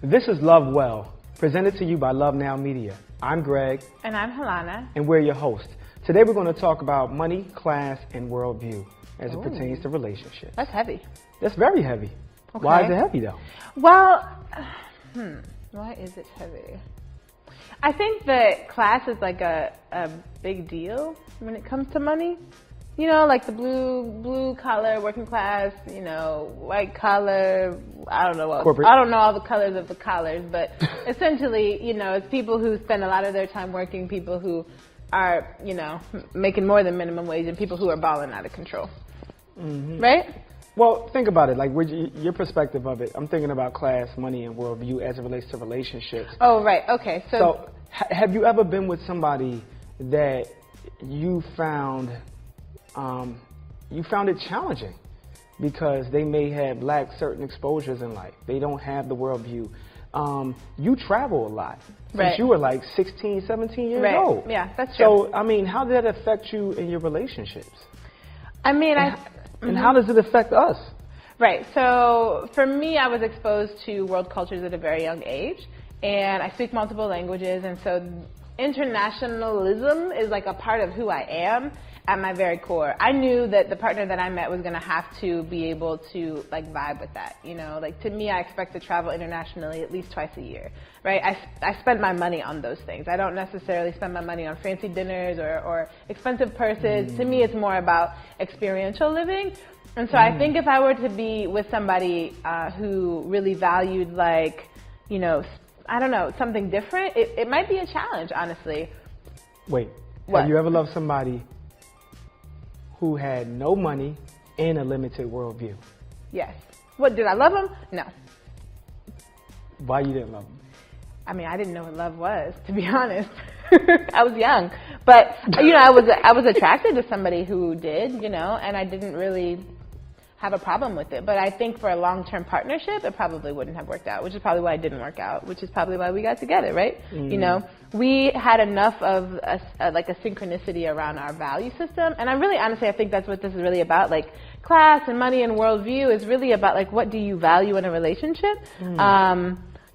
This is Love Well, presented to you by Love Now Media. I'm Greg. And I'm Helanah. And we're your hosts. Today we're going to talk about money, class, and worldview as it pertains to relationships. That's heavy. That's very heavy. Okay. Why is it heavy, though? Well, why is it heavy? I think that class is like a big deal when it comes to money. You know, like the blue collar, working class, you know, white collar, I don't know what. Corporate. I don't know all the colors of the collars, but essentially, you know, it's people who spend a lot of their time working, people who are, you know, making more than minimum wage, and people who are balling out of control. Mm-hmm. Right? Well, think about it, like your perspective of it. I'm thinking about class, money, and worldview as it relates to relationships. Oh, right. Okay. So have you ever been with somebody that you found it challenging because they may have lacked certain exposures in life? They don't have the worldview. You travel a lot since you were like 16, 17 years old. Yeah, that's true. So, I mean, how did that affect you in your relationships? I mean, and how does it affect us? Right. So for me, I was exposed to world cultures at a very young age, and I speak multiple languages, and so internationalism is like a part of who I am at my very core. I knew that the partner that I met was going to have to be able to like vibe with that. You know, like to me, I expect to travel internationally at least twice a year, right? I spend my money on those things. I don't necessarily spend my money on fancy dinners or expensive purses. To me, it's more about experiential living. And so I think if I were to be with somebody who really valued like, you know, I don't know, something different, it might be a challenge, honestly. Wait, what? Have you ever loved somebody who had no money and a limited worldview? Yes. What, did I love him? No. Why you didn't love him? I mean, I didn't know what love was, to be honest. I was young. But, you know, I was attracted to somebody who did, you know, and I didn't really have a problem with it. But I think for a long-term partnership, it probably wouldn't have worked out, which is probably why it didn't work out, which is probably why we got together, right? You know, we had enough of a synchronicity around our value system. And I really, honestly, I think that's what this is really about. Like, class and money and worldview is really about, like, what do you value in a relationship?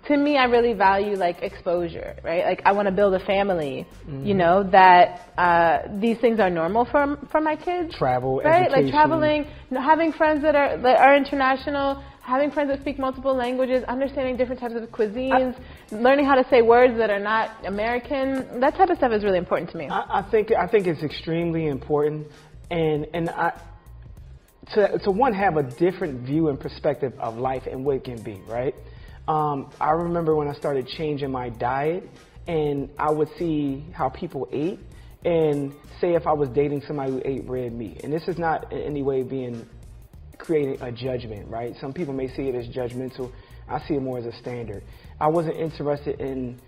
To me, I really value like exposure, right? Like I want to build a family, you know, that these things are normal for my kids. Travel, right? education. Like traveling, you know, having friends that are international, having friends that speak multiple languages, understanding different types of cuisines, learning how to say words that are not American. That type of stuff is really important to me. I think it's extremely important, and to one have a different view and perspective of life and what it can be, right? I remember when I started changing my diet, and I would see how people ate, and say if I was dating somebody who ate red meat, and this is not in any way creating a judgment, right? Some people may see it as judgmental. I see it more as a standard. I wasn't interested in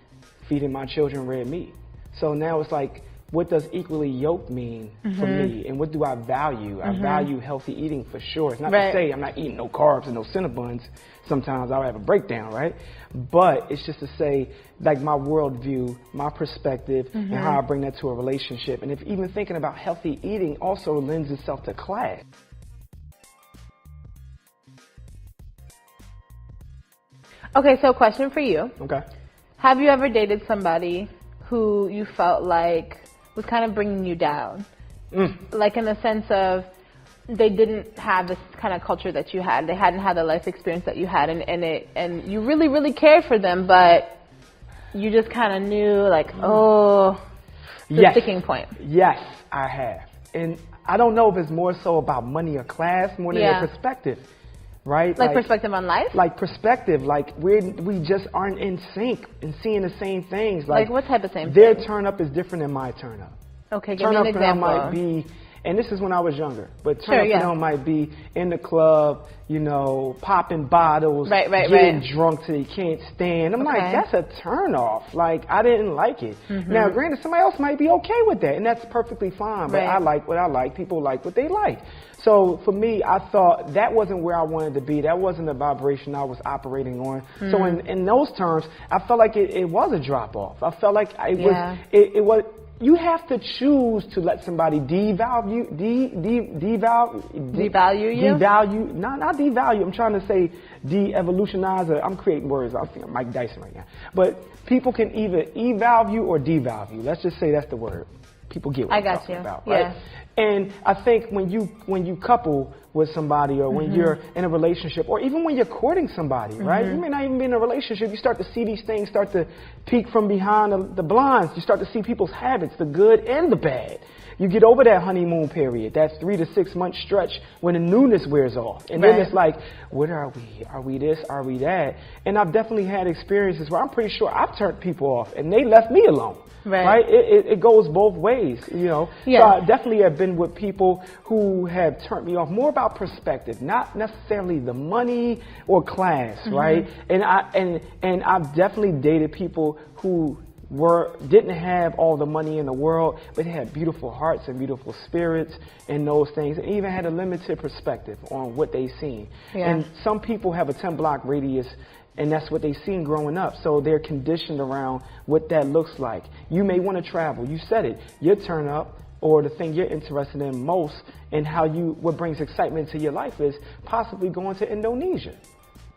feeding my children red meat. So now it's like, what does equally yoked mean for me, and what do I value? I value healthy eating for sure. It's not to say I'm not eating no carbs and no Cinnabons. Sometimes I'll have a breakdown, right? But it's just to say, like, my worldview, my perspective, and how I bring that to a relationship. And if even thinking about healthy eating also lends itself to class. Okay, so question for you. Okay. Have you ever dated somebody who you felt like was kind of bringing you down? Like in the sense of they didn't have this kind of culture that you had. They hadn't had the life experience that you had, and you really, really cared for them, but you just kind of knew, like, the sticking point. Yes, I have. And I don't know if it's more so about money or class more than their perspective, right? Like perspective on life? Like perspective, like we just aren't in sync and seeing the same things. Like what type of same Their thing? turn up is different than my turn up. Okay, give me an example. Turn up might be And this is when I was younger. But Sure, yeah. them might be in the club, you know, popping bottles, Right. getting drunk till you can't stand. I'm like, that's a turn off. Like, I didn't like it. Now, granted, somebody else might be okay with that, and that's perfectly fine. But I like what I like. People like what they like. So for me, I thought that wasn't where I wanted to be. That wasn't the vibration I was operating on. So in those terms, I felt like it was a drop off. I felt like it was. You have to choose to let somebody devalue you. Not devalue. I'm trying to say de-evolutionize. I'm creating words. I think I'm Mike Dyson right now. But people can either evalue or devalue. Let's just say that's the word. People get what I'm talking about, right? And I think when you couple with somebody, or when you're in a relationship, or even when you're courting somebody, right? You may not even be in a relationship. You start to see these things start to peek from behind the blinds. You start to see people's habits, the good and the bad. You get over that honeymoon period, that 3 to 6 month stretch when the newness wears off. And then it's like, what are we? Are we this? Are we that? And I've definitely had experiences where I'm pretty sure I've turned people off and they left me alone. Right? It goes both ways, you know. So I definitely have been with people who have turned me off. More about perspective, not necessarily the money or class, right? And I've definitely dated people who didn't have all the money in the world, but they had beautiful hearts and beautiful spirits and those things, and even had a limited perspective on what they seen. And some people have a 10-block radius, and that's what they've seen growing up. So they're conditioned around what that looks like. You may want to travel. You said it. Your turn up, or the thing you're interested in most, and what brings excitement to your life is possibly going to Indonesia,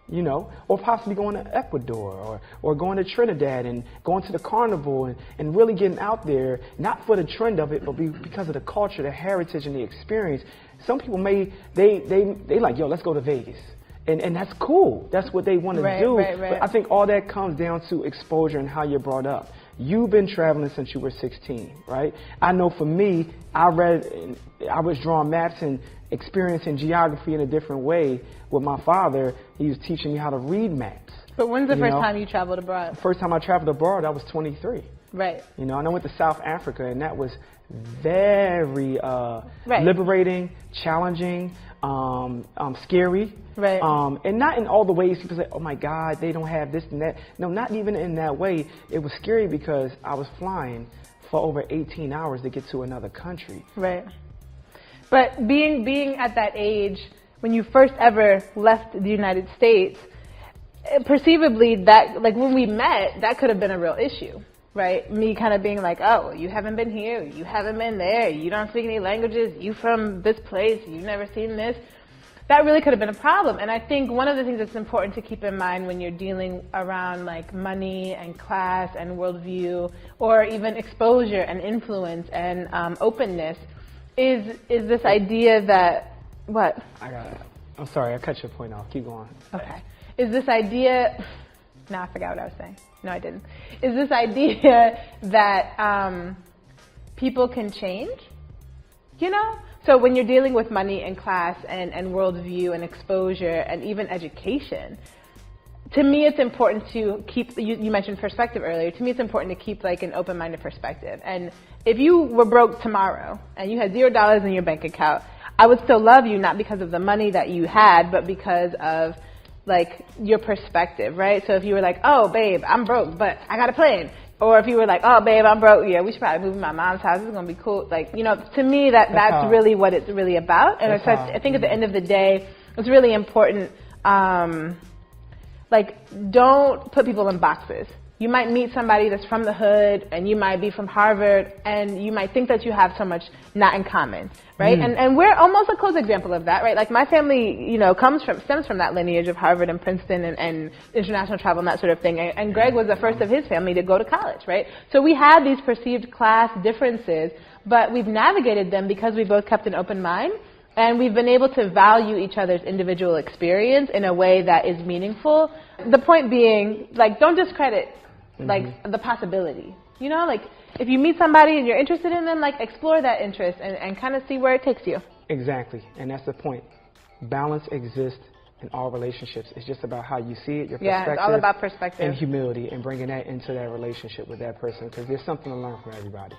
you know, or possibly going to Ecuador, or going to Trinidad and going to the carnival and really getting out there, not for the trend of it, but because of the culture, the heritage, and the experience. Some people they like, yo, let's go to Vegas. And that's cool. That's what they want to do. But I think all that comes down to exposure and how you're brought up. You've been traveling since you were 16, right? I know for me, I was drawing maps and experiencing geography in a different way with my father. He was teaching me how to read maps. But when's the first time you traveled abroad? The first time I traveled abroad, I was 23. Right. You know, and I went to South Africa, and that was very liberating, challenging, scary. Right. And not in all the ways people say, oh my God, they don't have this and that. No, not even in that way. It was scary because I was flying for over 18 hours to get to another country. Right. But being at that age, when you first ever left the United States, perceivably that, like when we met, that could have been a real issue. Right? Me kind of being like, oh, you haven't been here, you haven't been there, you don't speak any languages, you from this place, you've never seen this. That really could have been a problem. And I think one of the things that's important to keep in mind when you're dealing around like money and class and worldview, or even exposure and influence and openness, is this idea that, what? I'm sorry, I cut your point off. Keep going. Okay. Is this idea, no, I forgot what I was saying. No, I didn't. Is this idea that people can change, you know? So when you're dealing with money and class and worldview and exposure and even education, to me it's important to keep, you mentioned perspective earlier, to me it's important to keep like an open-minded perspective. And if you were broke tomorrow and you had $0 in your bank account, I would still love you, not because of the money that you had, but because of like your perspective, right? So if you were like, oh babe, I'm broke, but I got a plan. Or if you were like, oh babe, I'm broke, yeah, we should probably move to my mom's house, it's gonna be cool. Like, you know, to me that's really what it's really about. And I think at the end of the day, it's really important, like, don't put people in boxes. You might meet somebody that's from the hood, and you might be from Harvard, and you might think that you have so much not in common, right? And we're almost a close example of that, right? Like my family, you know, stems from that lineage of Harvard and Princeton and international travel and that sort of thing. And Greg was the first of his family to go to college, right? So we had these perceived class differences, but we've navigated them because we both kept an open mind. And we've been able to value each other's individual experience in a way that is meaningful. The point being, like, don't discredit like the possibility, you know, like if you meet somebody and you're interested in them, like explore that interest and kind of see where it takes you. Exactly, and that's the point. Balance exists in all relationships. It's just about how you see it, your perspective. Yeah, it's all about perspective. And humility, and bringing that into that relationship with that person, because there's something to learn from everybody.